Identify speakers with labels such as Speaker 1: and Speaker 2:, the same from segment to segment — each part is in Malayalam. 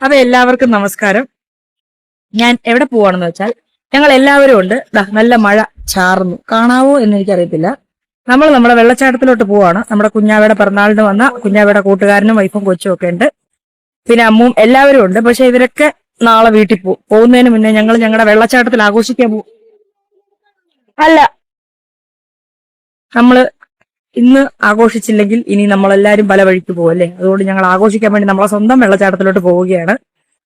Speaker 1: അപ്പൊ എല്ലാവർക്കും നമസ്കാരം. ഞാൻ എവിടെ പോവാണെന്ന് വെച്ചാൽ ഞങ്ങൾ എല്ലാവരും ഉണ്ട്. നല്ല മഴ ചാറുന്നു, കാണാവോ എന്ന് എനിക്കറിയത്തില്ല. നമ്മൾ നമ്മുടെ വെള്ളച്ചാട്ടത്തിലോട്ട് പോവാണ്. നമ്മുടെ കുഞ്ഞാവയുടെ പിറന്നാളിന് വന്ന കുഞ്ഞാവയുടെ കൂട്ടുകാരനും വൈഫും കൊച്ചും ഒക്കെ ഉണ്ട്. പിന്നെ അമ്മും എല്ലാവരും ഉണ്ട്. പക്ഷെ ഇവരൊക്കെ നാളെ വീട്ടിൽ പോകുന്നതിന് മുന്നേ ഞങ്ങൾ ഞങ്ങളുടെ വെള്ളച്ചാട്ടത്തിൽ ആഘോഷിക്കാൻ പോകും. അല്ല, നമ്മള് ഇന്ന് ആഘോഷിച്ചില്ലെങ്കിൽ ഇനി നമ്മളെല്ലാരും പല വഴിക്ക് പോകും അല്ലേ. അതുകൊണ്ട് ഞങ്ങൾ ആഘോഷിക്കാൻ വേണ്ടി നമ്മളെ സ്വന്തം വെള്ളച്ചാട്ടത്തിലോട്ട് പോവുകയാണ്.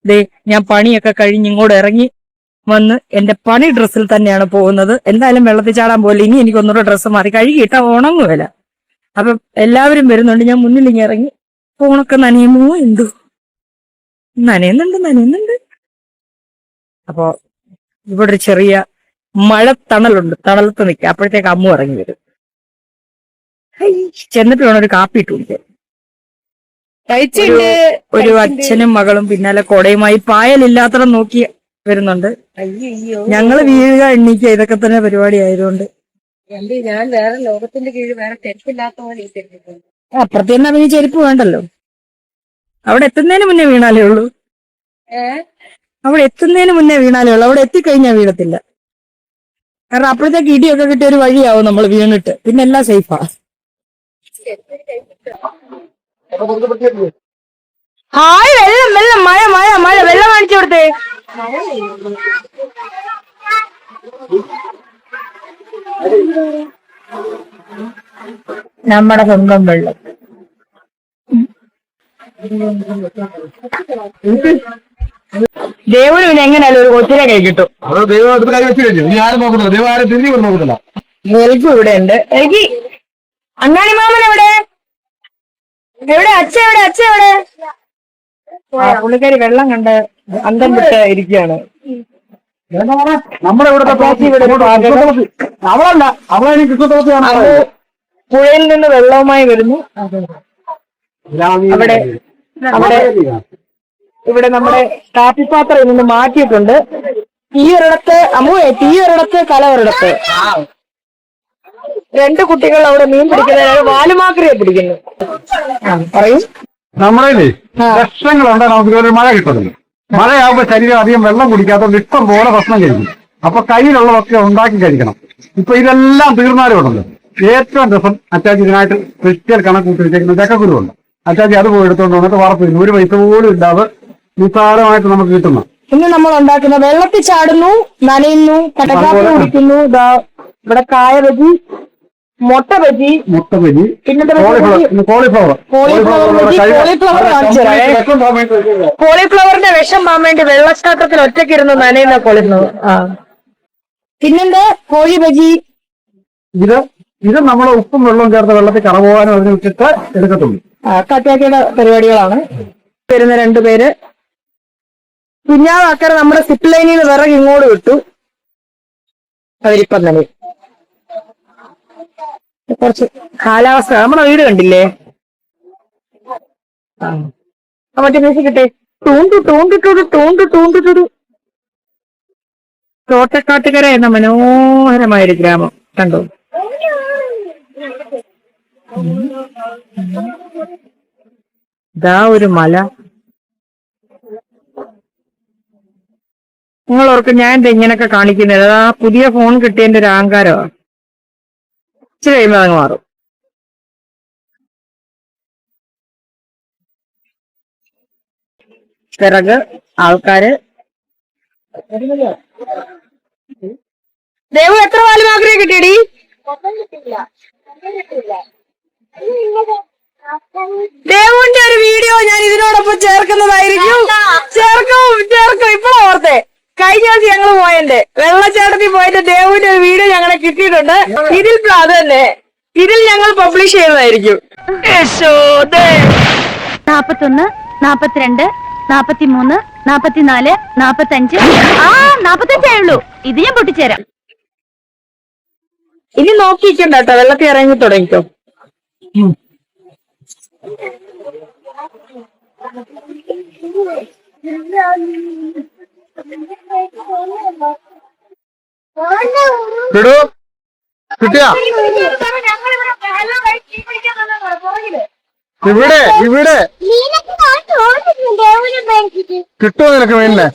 Speaker 1: ദേ, ഞാൻ പണിയൊക്കെ കഴിഞ്ഞ് ഇങ്ങോട്ട് ഇറങ്ങി വന്ന് എന്റെ പണി ഡ്രസ്സിൽ തന്നെയാണ് പോകുന്നത്. എന്തായാലും വെള്ളത്തിൽ ചാടാൻ പോലെ ഇനി എനിക്ക് ഒന്നുകൂടെ ഡ്രസ്സ് മാറി കഴുകിയിട്ടാ ഉണങ്ങുമല്ല. അപ്പൊ എല്ലാവരും വരുന്നുണ്ട്. ഞാൻ മുന്നിൽ ഇങ്ങനെ ഇറങ്ങി ഫോണൊക്കെ നനയുമോ എന്തോ, നനയുന്നുണ്ട്. അപ്പൊ ഇവിടെ ഒരു ചെറിയ മഴ തണലുണ്ട്, തണലത്ത് നിൽക്കുക. അപ്പോഴത്തേക്ക് അമ്മു ഇറങ്ങി വരും. ചെന്നിട്ട് വേണം ഒരു കാപ്പി ഇട്ട് കുടിക്കാൻ. ഒരു അച്ഛനും മകളും പിന്നാലെ കൊടയുമായി പായലില്ലാത്തടം നോക്കി വരുന്നുണ്ട്. ഞങ്ങള് വീഴുക എണ്ണീക്കുക ഇതൊക്കെ തന്നെ പരിപാടി ആയതുകൊണ്ട്
Speaker 2: ഞാൻ വേറെ ലോകത്തിന്റെ കീഴിൽ വേറെ ചെരുപ്പില്ലാത്ത പോലെ
Speaker 1: അപ്പുറത്ത് തന്നെ ഈ ചെരുപ്പ് വേണ്ടല്ലോ. അവിടെ എത്തുന്നതിന് മുന്നേ വീണാലേ ഉള്ളൂ. അവിടെ എത്തിക്കഴിഞ്ഞാൽ വീഴത്തില്ല. കാരണം അപ്പോഴത്തേക്ക് ഇടിയൊക്കെ കിട്ടിയ ഒരു വഴിയാവും നമ്മൾ വീണിട്ട്. പിന്നെ എല്ലാം സേഫാ. ഹായ്, വെള്ളം മഴ വെള്ളം കാണിച്ചു കൊടുത്തേ. നമ്മുടെ സ്വന്തം വെള്ളം. ദേവന് പിന്നെ എങ്ങനെയാലും ഒരു കൊച്ചിനെ കൈ കിട്ടും. എനിക്ക് ഇവിടെ ഉണ്ട്. എനിക്ക് അങ്ങാടി മാമൻ എവിടെ? അച്ഛ എവിടെ? പുള്ളിക്കാരി വെള്ളം കണ്ട് അന്തം വിട്ട് ഇരിക്കുകയാണ്.
Speaker 3: നമ്മുടെ
Speaker 1: പുഴയിൽ നിന്ന് വെള്ളവുമായി വരുന്നു. ഇവിടെ നമ്മുടെ കാപ്പിപ്പാത്രം നിന്ന് മാറ്റിയിട്ടുണ്ട്. തീയൊരിടത്ത് കല ഒരിടത്ത്. രണ്ട് കുട്ടികൾ അവിടെ മീൻ പിടിക്കുന്നത് വാലുമാക്രിയെ പിടിക്കുന്നു. പറയൂ.
Speaker 3: നമ്മുടെ ലക്ഷങ്ങളുണ്ട്. നമുക്ക് മഴ കിട്ടുന്നത്. മഴയാകുമ്പോ ശരീരം അധികം വെള്ളം കുടിക്കാത്തതുകൊണ്ട് ഇഷ്ടം പോലെ ഭക്ഷണം കഴിക്കും. അപ്പൊ കയ്യിലുള്ളതൊക്കെ ഉണ്ടാക്കി കഴിക്കണം. ഇപ്പൊ ഇതെല്ലാം തീർന്നാലും ഉണ്ടല്ലോ. ഏറ്റവും രസം അച്ചാച്ചി ഇതിനായിട്ട് ക്രിസ്ത്യൽ കണക്ക് കൂട്ടി വെച്ചേക്കുന്ന ചക്കക്കുരുണ്ട്. അച്ചാച്ചി അത് പോയി എടുത്തോണ്ട് വന്നിട്ട് വറപ്പിക്കുന്നു. ഒരു പൈസ പോലും ഇല്ലാതെ നിസ്സാരമായിട്ട് നമുക്ക് കിട്ടുന്ന.
Speaker 1: ഇന്ന് നമ്മൾ ഉണ്ടാക്കുന്ന വെള്ളത്തിൽ ചാടുന്നു, നനയുന്നു, കട്ടക്കാപ്പി കുടിക്കുന്നു. ഇവിടെ കായ ബജി, മുട്ട ബജി, പിന്നെ കോളിഫ്ലവറിന്റെ വിഷം പോകാൻ വേണ്ടി വെള്ളച്ചാട്ടത്തിൽ ഒറ്റയ്ക്കിരുന്ന് നനയുന്ന കോളിഫ്ലവർ. പിന്നെന്താ കോഴി ബജി.
Speaker 3: ഇത് നമ്മൾ ഉപ്പും വെള്ളവും ചേർത്ത് വെള്ളത്തിൽ കറപോകാനും അതിനെ വെച്ചിട്ട് എടുക്കത്തുള്ളൂ.
Speaker 1: കട്ടിയാക്കിയുടെ പരിപാടികളാണ്. വരുന്ന രണ്ടുപേര്. കുഞ്ഞാവാക്കര നമ്മുടെ സിപ്പ് ലൈനിൽ നിന്ന് വിറക് ഇങ്ങോട്ട് വിട്ടു. അവരിപ്പം തന്നെ കുറച്ച് കാലാവസ്ഥ. നമ്മുടെ വീട് കണ്ടില്ലേ? മറ്റേ മ്യൂസിക് കിട്ടേ. തോട്ടക്കാട്ടുകര എന്ന മനോഹരമായൊരു ഗ്രാമം കണ്ടോ. ഇതാ ഒരു മല. നിങ്ങൾ ഓർക്കും ഞാൻ എന്താ ഇങ്ങനൊക്കെ കാണിക്കുന്നത്? അതാ പുതിയ ഫോൺ കിട്ടിയതിന്റെ ഒരു അഹങ്കാരമാണ്. ഇച്ചിരി കഴിയുമ്പോൾ അങ്ങ് മാറും. വിറക്, ആൾക്കാര്. ദേവു എത്ര വാലുമാക്രിയെ കിട്ടിയടി? ദേവുവിന്റെ ഒരു വീഡിയോ ഞാൻ ഇതിനോടൊപ്പം ചേർക്കുന്നതായിരിക്കും. ചേർക്കും. ഇപ്പോഴാ ഓർത്തേ. കഴിഞ്ഞ ദിവസം ഞങ്ങൾ പോയതിന്റെ വെള്ളച്ചാട്ടത്തിൽ പോയിട്ട് ദേവുവിന്റെ ഒരു വീഡിയോ ഞങ്ങളെ കിട്ടിയിട്ടുണ്ട്. അത് തന്നെ ഇതിൽ ഞങ്ങൾ പബ്ലിഷ് ചെയ്യുന്നതായിരിക്കും.
Speaker 4: 41, 42, 43, 44, 45. 45 ആയുള്ളൂ. ഇത് ഞാൻ പൊട്ടിച്ചേരാം.
Speaker 1: ഇനി നോക്കിക്കണ്ട കേട്ടോ, വെള്ളത്തിൽ ഇറങ്ങി തുടങ്ങിക്കോ.
Speaker 3: കിട്ടിയാ ഇവിടെ കിട്ടുമോ നിനക്ക് മീനിനെ?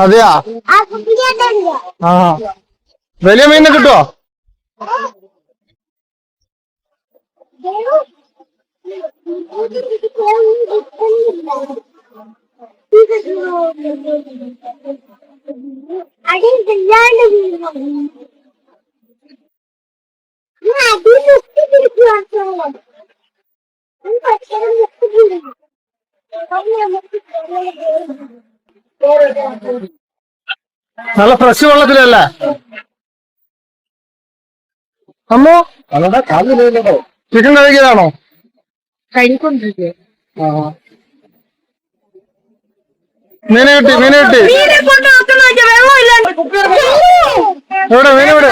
Speaker 3: അതെയാ? ആ വലിയ മീനിനെ കിട്ടുവോ? നല്ല ഫ്രഷ് വെള്ളത്തിലല്ലേ അമ്മോ? ചിക്കൻ കഴിക്കലാണോ?
Speaker 2: കഴിഞ്ഞിക്കൊണ്ടിരിക്കുക.
Speaker 3: മീനെ കിട്ടി മീനെ കിട്ടി. എവിടെ മീൻ എവിടെ?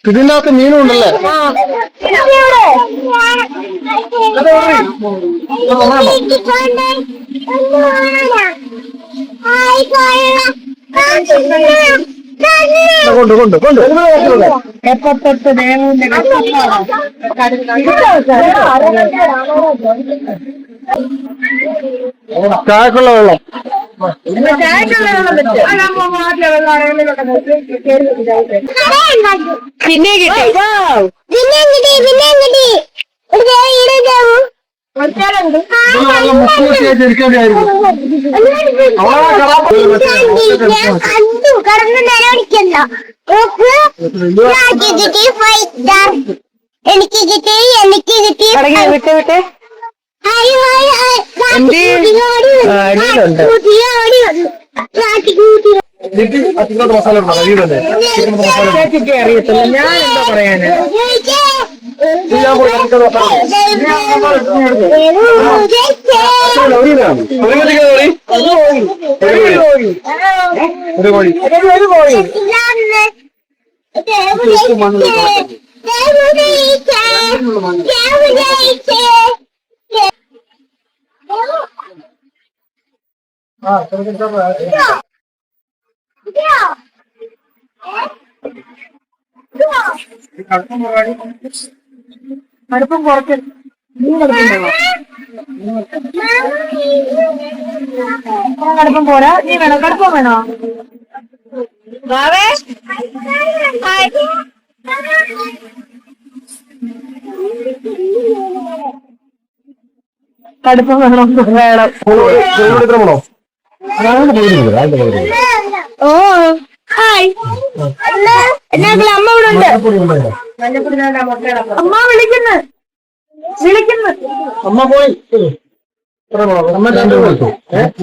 Speaker 3: ഇതിന്റെ അകത്ത് മീനും ഉണ്ടല്ലേ? കൊണ്ട് കൊണ്ട് കൊണ്ട്
Speaker 2: എപ്പത്തൊട്ട് ദേവന്റെ
Speaker 3: ചായക്കുള്ള വെള്ളം.
Speaker 2: പിന്നെ കിട്ടി.
Speaker 4: എനിക്ക് കിട്ടി എനിക്ക് കിട്ടി
Speaker 2: വിട്ട് വിട്ട്
Speaker 3: മസാല ഉണ്ടോ? കഴിയുന്നല്ലേ
Speaker 2: അറിയത്തില്ല. ഞാൻ എന്താ പറയാന്?
Speaker 3: ഒരു കോഴി
Speaker 2: അടുപ്പം കുറച്ച് കടുപ്പം പോരാ. നീ വേണോ? കടുപ്പം വേണോ? കടുപ്പം വേണം വേണം. ഓ ഹായ് അമ്മ ഇവിടെ ഉണ്ട്. അമ്മ വിളിക്കുന്നു വിളിക്കുന്നു.
Speaker 3: അമ്മ പോയി.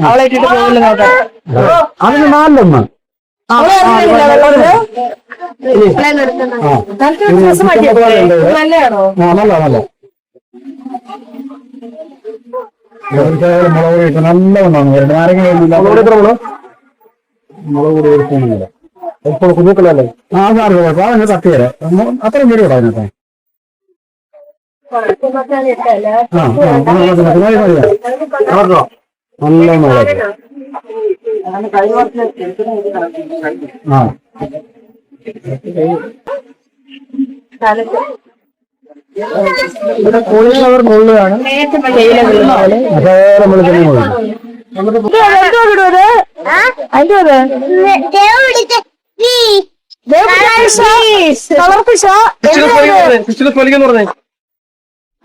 Speaker 2: അവളെ ഇട്ടിട്ട് പോകില്ല നോക്കാം.
Speaker 3: അതിന് നാലൊന്ന്
Speaker 2: നല്ലതാണോ?
Speaker 3: നല്ല നല്ല മുളക് പൊടി നല്ല ഒന്നാണ്. നാരങ്ങ മുളക് പൊടി എടുക്കുന്നില്ല. ഇപ്പോൾ കുഞ്ഞുക്കളല്ലേ? ആ സാറ് കുഴപ്പം അതന്നെ തട്ടി തരാം. അത്രയും പേര് കൂടാ അതിനകത്ത്. നല്ല മുളക്. ആ ഇവിടെ കോഴികളവർ മുള്ളുകയാണ്. അതേ നമ്മൾ തന്നെ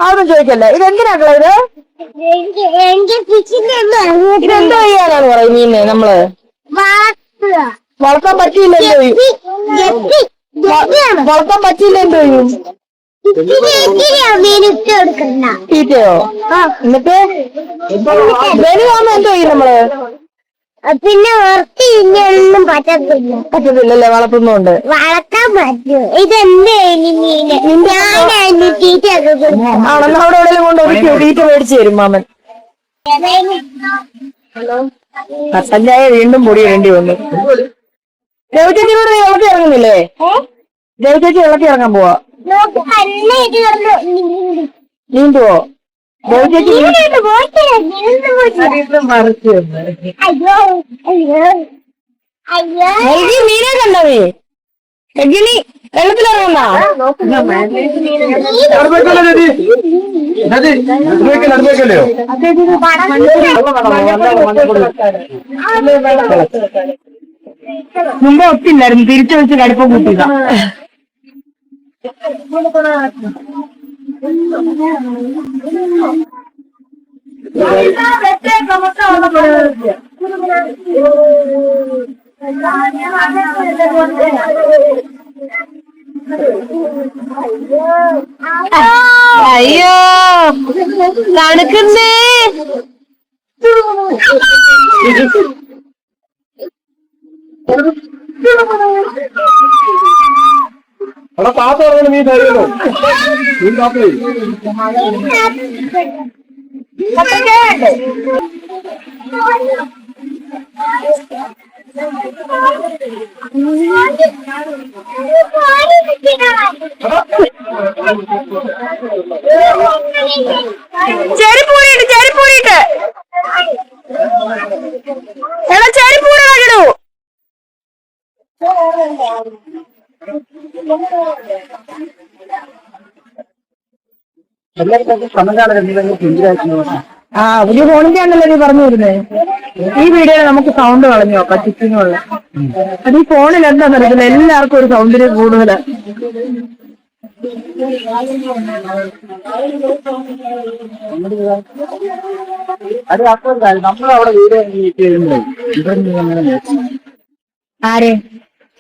Speaker 2: അതൊന്നും ചോദിക്കല്ലേ. ഇതെന്തിനാക്കള ഇത്? ഇതെന്തോ ചെയ്യാനാണ് പറയുന്നീന്ന്? നമ്മള് വളർത്താൻ പറ്റിയില്ല എന്തോ ചെയ്യും? വളർത്താൻ പറ്റിയില്ല എന്തോ ചെയ്യും? തീറ്റയോ? എന്നിട്ട് വലുതാകുമ്പോ എന്തോ ചെയ്യും നമ്മള്?
Speaker 4: പിന്നെ ഒന്നും
Speaker 2: പറ്റത്തില്ലല്ലേ വളർത്തുന്നോണ്ട്?
Speaker 4: വളർത്താൻ പറ്റും. ഇതെന്ത്
Speaker 2: ആണെന്ന് അവിടെ എവിടെയെങ്കിലും കൊണ്ട് ഒരു തീറ്റ മേടിച്ചു തരും മാമൻ. കട്ടൻ ചായ വീണ്ടും പൊടി വേണ്ടി വന്നു.
Speaker 1: ദേവചേച്ചിയോട് നീ വെള്ളത്തിൽ ഇറങ്ങുന്നില്ലേ? ദേവചേച്ചി വെള്ളത്തിൽ ഇറങ്ങാൻ പോവാ.
Speaker 4: നോക്ക് നല്ല ഇത് കിടന്നു
Speaker 1: നീന്തുവോ? ദേവചേച്ചി
Speaker 4: മറിച്ചു. അയ്യോ അയ്യോ അയ്യോ
Speaker 1: മീനെ കണ്ടോ നീ? എഗിനി വെള്ളത്തിലിറങ്ങുന്നാ? മുമ്പേ ഒത്തില്ലായിരുന്നു, തിരിച്ചു വെച്ച് കടുപ്പം കൂട്ടിയതാ.
Speaker 2: അയ്യോ തണുക്കുന്നേ.
Speaker 3: അവിടെ താത്ത പറഞ്ഞ മീൻ തരുമല്ലോ. മീൻ താത്ത
Speaker 1: ചെരിപ്പൂരിട്ട് ചെരിപ്പൂരിട്ട് എടാ ചെരിപ്പൂര കണ്ടിടൂ. ആ വലിയ ഫോണിന്റെ ആണല്ലോ നീ പറഞ്ഞു വരുന്നേ. ഈ വീഡിയോയിൽ നമുക്ക് സൗണ്ട് കളഞ്ഞു നോക്കാം ചുറ്റിനുള്ള. അത് ഈ ഫോണിൽ എന്താന്ന് അറിയില്ല, എല്ലാവർക്കും ഒരു സൗന്ദര്യം കൂടുതലാ.
Speaker 3: നമ്മളവിടെ വീഡിയോ
Speaker 1: ആരെ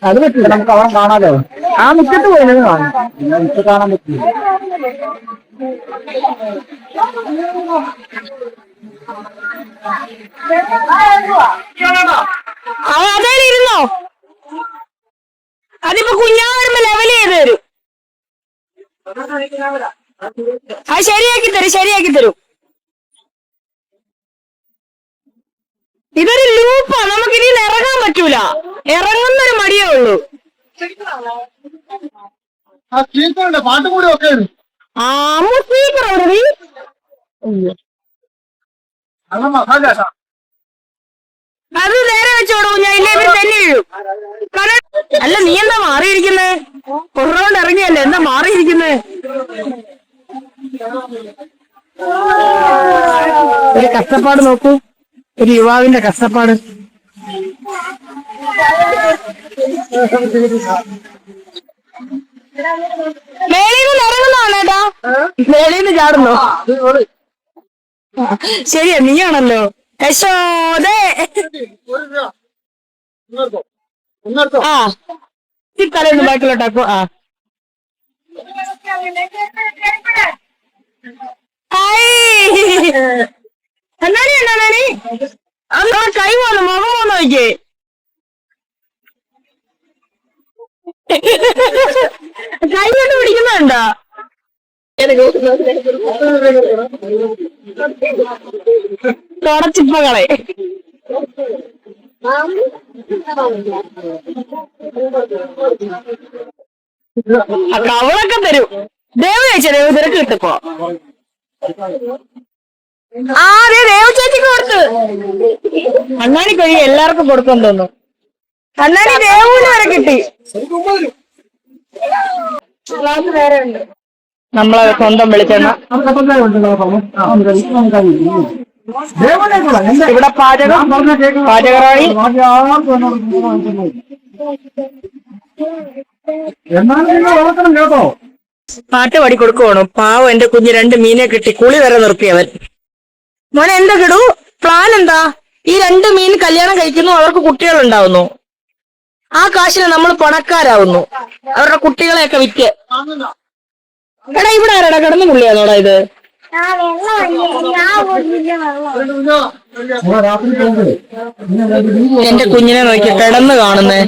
Speaker 3: അത് പറ്റില്ല, നമുക്ക് അവിടെ കാണാലോ.
Speaker 1: ആ മുറ്റത്ത് പോയത് കാണാം.
Speaker 3: മുറ്റത്ത് കാണാൻ പറ്റില്ല.
Speaker 1: അതേ ഇരുന്നോ? അതിപ്പോ കുഞ്ഞാ വരുമ്പോ ലെവൽ ചെയ്ത് തരും. അത് ശരിയാക്കി തരും, ശരിയാക്കി തരും. ഇതൊരു ലൂപ്പാ, നമുക്കിനി ഇറങ്ങാൻ പറ്റൂല. ഇറങ്ങുന്നൊരു മടിയേ ഉള്ളൂ.
Speaker 3: പാട്ടും കൂടി ഒക്കെ
Speaker 1: സ്പീക്കർ അവിടെ നീ അത് നേരെ വെച്ചോടൂ. ഞാൻ ഇല്ല ഇവര് തന്നെ വീഴും. അല്ല നീ എന്താ മാറിയിരിക്കുന്നത്? കുറവുകൊണ്ട് ഇറങ്ങിയല്ലേ, എന്താ മാറിയിരിക്കുന്നത്? ഒരു കഷ്ടപ്പാട് നോക്കൂ, ഒരു യുവാവിന്റെ കഷ്ടപ്പാട്. മേളീന്ന് ഇറങ്ങുന്നതാണ് ഏട്ടാ, മേളീന്ന് ചാടുന്നോ? ശരിയാ, നീയാണല്ലോ യശോദേ. ആ ഈ തലയൊന്ന് ബാക്കിലോട്ടാക്കോ. ആ എന്നാണി എന്നാണി അന്നാ കൈ പോന്നു, മുഖം പോന്നു നോക്കിയേ. കൈ കൊണ്ട് പിടിക്കുന്നുണ്ടോ? തുടച്ചിപ്പകളെ കവളൊക്കെ തരും. ദേവ ചേച്ചി, ദേവ തിരക്ക് കിട്ടിപ്പോ. ആ അതെ, ദേവ ചേച്ചിക്ക് കൊടുത്ത്. അണ്ണാണി കഴിയും എല്ലാവർക്കും കൊടുക്കാൻ തോന്നുന്നു. അണ്ണാണി ദേവൂന് വരെ കിട്ടി. നമ്മളെ സ്വന്തം വെളിച്ചെണ്ണ. ഇവിടെ പാചകറാണി.
Speaker 3: കേട്ടോ,
Speaker 1: പാട്ട് പാടി കൊടുക്കുവാണോ? പാവം എന്റെ കുഞ്ഞ് 2 മീനെ കിട്ടി, കുളി വരെ നിർത്തിയവൻ. മോനെ എന്താ കിടൂ പ്ലാൻ എന്താ? ഈ 2 മീൻ കല്യാണം കഴിക്കുന്നു, അവർക്ക് കുട്ടികൾ ഉണ്ടാവുന്നു. ആ കാശിന് നമ്മൾ പണക്കാരാവുന്നു, അവരുടെ കുട്ടികളെയൊക്കെ വിറ്റ്. എടാ ഇവിടെ ആരാടാ കിടന്നു പുള്ളിയാണോടാ ഇത്? എന്റെ കുഞ്ഞിനെ നോക്കി കിടന്ന് കാണുന്നേ.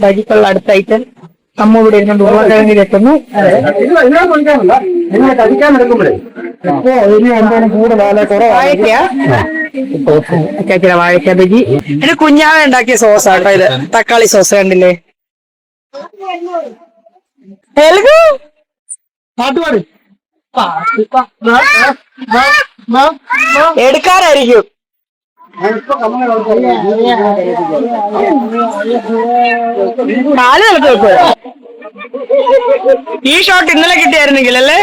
Speaker 1: വഴിക്കുള്ള അടുത്തായിട്ട് അമ്മ ഇവിടെ ഇരുന്ന് ഉരുളക്കിഴങ്ങി വെക്കുന്നു.
Speaker 3: കഴിക്കാൻ എടുക്കുമ്പോഴേ
Speaker 1: കൂടുതലാ അച്ചാച്ചിയുടെ വാഴക്ക ബജി. ഇത് കുഞ്ഞാവ ഉണ്ടാക്കിയ സോസാട്ടോ ഇത്. തക്കാളി സോസ് കണ്ടില്ലേ? എൽഗു എടുക്കാനായിരിക്കും. കാല് നിലത്ത് വെക്കുക. ഈ ഷോട്ട് ഇന്നലെ കിട്ടിയായിരുന്നെങ്കിൽ അല്ലേ?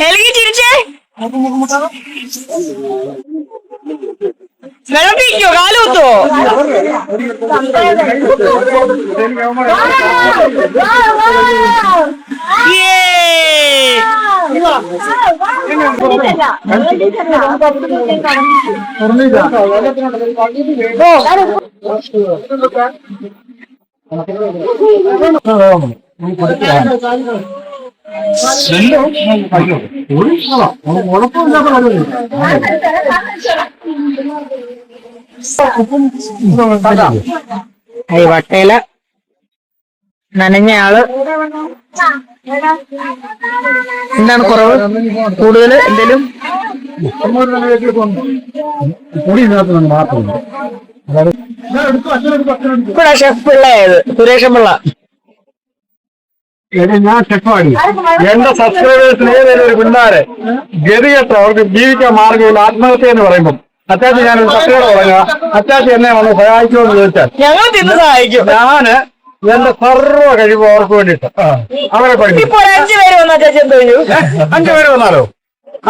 Speaker 1: എൽഗി ചിരിച്ചേ. വെള്ളത്തിക്കോ കാല് കുത്തോ? വട്ടയില നനഞ്ഞ ആള്. എന്താണ് കുറവ്? കൂടുതൽ എന്തേലും ഇപ്പഴാ ഷെഫ് പിള്ളയായത്, സുരേഷൻ പിള്ള.
Speaker 3: ഞാൻ ഷെഫാടി. എന്റെ സബ്സ്ക്രൈബേഴ്സിന് ഏതെങ്കിലും ഒരു പിള്ളേരെ ഗതികെട്ടോ അവർക്ക് ജീവിക്കാൻ മാർഗമില്ല, ആത്മഹത്യ എന്ന് പറയുമ്പോൾ അച്ചാച്ചി ഞാനൊരു സത്യയോടെ പറയാ, അച്ചാച്ചി എന്നെ വന്ന് സഹായിക്കുമോ എന്ന് ചോദിച്ചാൽ
Speaker 1: ഞങ്ങൾ തിന്ന് സഹായിക്കും.
Speaker 3: ഞാന് എന്റെ സർവ്വ കഴിവ് അവർക്ക് വേണ്ടിട്ട് അവരെ പഠിക്കും.
Speaker 1: 5 പേര് വന്നാൽ ചേച്ചി എന്തോ
Speaker 3: 5 പേര് വന്നാലോ?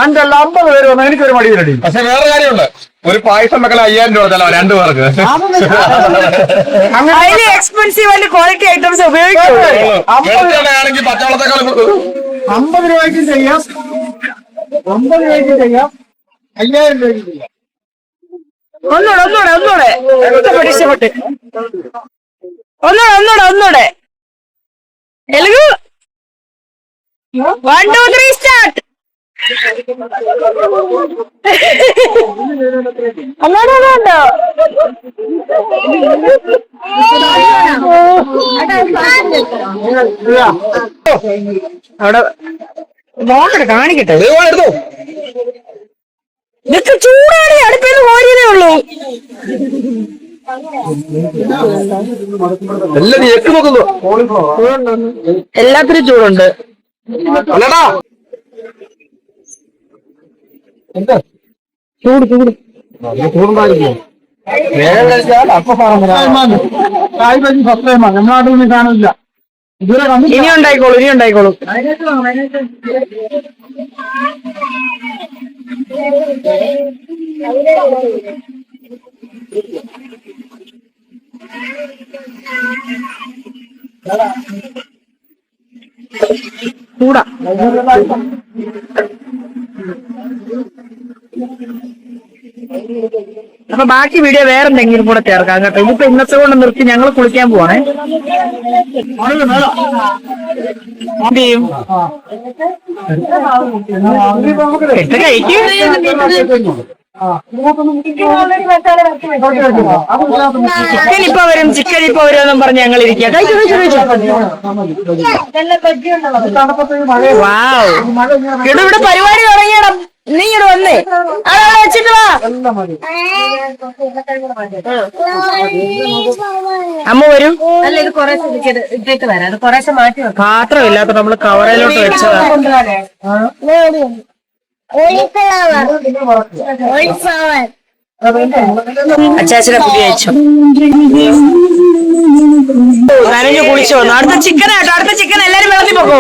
Speaker 3: 5 അല്ല 50 പേര് വന്നാൽ എനിക്കൊരു മടിയിലടി.
Speaker 5: പക്ഷെ വേറെ കാര്യമുണ്ട്, ഒരു പായസം വെക്കല 5000 രൂപ ചെലവാ 2 പേർക്ക്.
Speaker 1: Highly expensive and quality items ഉപയോഗിക്കും.
Speaker 5: 50 പച്ചവെള്ളത്തെക്കാൾ
Speaker 3: 50 രൂപയ്ക്ക് ചെയ്യാം, 50 രൂപയ്ക്ക് ചെയ്യാം, 5000 രൂപയ്ക്ക് ചെയ്യാം.
Speaker 1: ഒന്നൂടെ ഇഷ്ടപ്പെട്ട് ഒന്നൂടെ എലുകു 1 2 3 സ്റ്റാർട്ട്. അങ്ങോട്ടോ അവിടെ നോക്കട്ടെ, കാണിക്കട്ടെ.
Speaker 5: എടുത്തോ.
Speaker 1: ഇതൊക്കെ ചൂടാണ്, അടുപ്പേന്ന് കോരിയതേ ഉള്ളൂ.
Speaker 5: എല്ലാം നീ എക്ക് നോക്കുന്നു.
Speaker 1: എല്ലാത്തിനും ചൂടുണ്ട്.
Speaker 5: അല്ലടാ
Speaker 3: ചൂടുണ്ടായിരിക്കും. വേഗം കഴിച്ചാൽ അപ്പൊ കായ് ബജി ഫസ്റ്റ് ടൈമാണ് നമ്മുടെ നാട്ടിൽ നിന്ന് കാണില്ല. ഇതുവരെ
Speaker 1: ഇനി ഉണ്ടായിക്കോളൂ. ചൂടാ. അപ്പൊ ബാക്കി വീഡിയോ വേറെ എന്തെങ്കിലും കൂടെ ചേർക്കാം കേട്ടോ. ഇതിപ്പോ ഇന്നത്തെ കൊണ്ട് നിർത്തി ഞങ്ങൾ കുളിക്കാൻ പോവാണേ. എന്ത് ചെയ്യും? എട്ട് കഴിക്കും. ചിക്കൻ ഇപ്പൊ വരും എന്നും പറഞ്ഞ് ഞങ്ങൾ ഇരിക്കുക. ഇവിടെ പരിപാടി തുടങ്ങിയണം. നീ ഇങ്ങോട്ട് വന്നേ, അവിടെ വെച്ചിട്ട് വാ. അമ്മ വരും.
Speaker 2: അല്ല ഇത് കുറേശ്ശെ ഇട്ടിട്ട് വരാം, അത് കുറേശ്ശെ മാറ്റി വെക്കാം.
Speaker 1: പാത്രമില്ലാത്ത നമ്മള് കവറയിലോട്ട് വെച്ചതാ. അച്ചാച്ചനെ പുതിയ അയച്ചു. നനഞ്ഞു കുളിച്ചു വന്നു. അടുത്ത ചിക്കൻ എല്ലാരും വെള്ളത്തിൽ പോക്കോ.